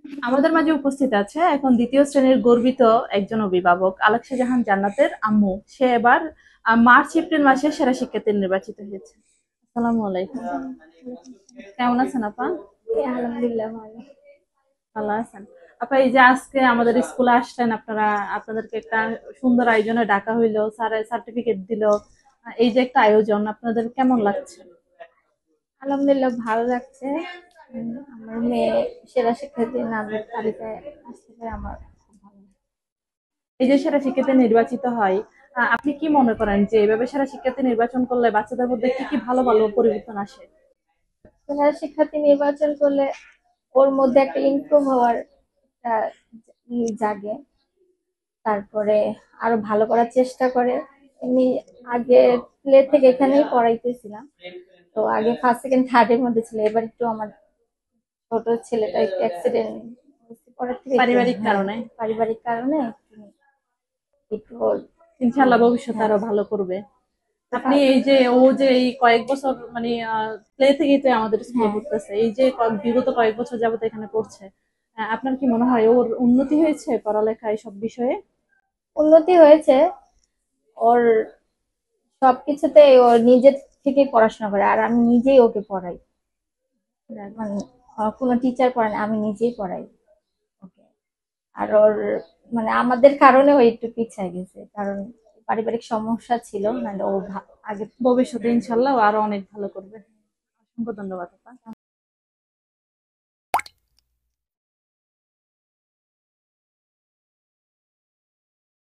আমাদের মাঝে উপস্থিত আছে এখন দ্বিতীয় শ্রেণীর গর্বিত একজন অভিভাবক আলেক্সা জাহান জান্নাতের আম্মু। সে এবার মার্চ এপ্রিল মাসে সেরা শিক্ষার্থী নির্বাচিত হয়েছে। আসসালামু আলাইকুম। কেমন আছেন আপা? এই আলহামদুলিল্লাহ ভালো। ভালো আছেন? আপা, এই যে আজকে আমাদের স্কুলে আসলেন আপনারা, আপনাদেরকে একটা সুন্দর আয়োজনে ডাকা হইলো, স্যার সার্টিফিকেট দিল, এই যে একটা আয়োজন আপনাদের কেমন লাগছে? আলহামদুলিল্লাহ ভালো লাগছে। আমার মেয়ে সেরা শিক্ষার্থীর নামের তালিকায় আসতে পেরে আমার খুব ভালো লাগছে। এই যে সেরা শিক্ষার্থী নির্বাচিত হয়, আপনি কি মনে করেন যে এভাবে সেরা শিক্ষার্থী নির্বাচন করলে বাচ্চাদের মধ্যে কি কি ভালো ভালো পরিবর্তন আসে? সেরা শিক্ষার্থী নির্বাচন করলে ওর মধ্যে একটা ইমপ্রুভ হওয়ার একটা জাগে। তারপরে আরো ভালো করার চেষ্টা করে। এমনি আগে প্লে থেকে এখানেই পড়াইতেছিলাম, তো আগে ফার্স্ট সেকেন্ড থার্ড এর মধ্যে ছিল। এবার একটু আমার ছোট ছেলেটা একটু অ্যাক্সিডেন্ট পরের থেকে একটু, পারিবারিক হ্যাঁ, কারণে? পারিবারিক কারণে একটু ইনশাল্লাহ ভবিষ্যতে হ্যাঁ। আরো ভালো করবে। তো আপনি এই যে ও যে এই কয়েক বছর মানে প্লে থেকেই তো আমাদের স্কুলে হ্যাঁ, পড়তেছে, এই যে বিগত কয়েক বছর যাবত এখানে পড়ছে, আপনার কি মনে হয় ওর উন্নতি হয়েছে পড়ালেখায় সব বিষয়ে? উন্নতি হয়েছে। ওর সবকিছুতে ও নিজে থেকে পড়াশোনা করে, আর আমি নিজেই ওকে পড়াই। মানে কোনো টিচার পড়ায় না, আমি নিজেই পড়াই ওকে। আর ওর মানে আমাদের কারণে ও একটু পিছিয়ে গেছে, কারণ পারিবারিক সমস্যা ছিল, নাহলে ও আগে। ভবিষ্যতে ইনশাল্লাহ ও আরো অনেক ভালো করবে। অসংখ্য ধন্যবাদ আপা।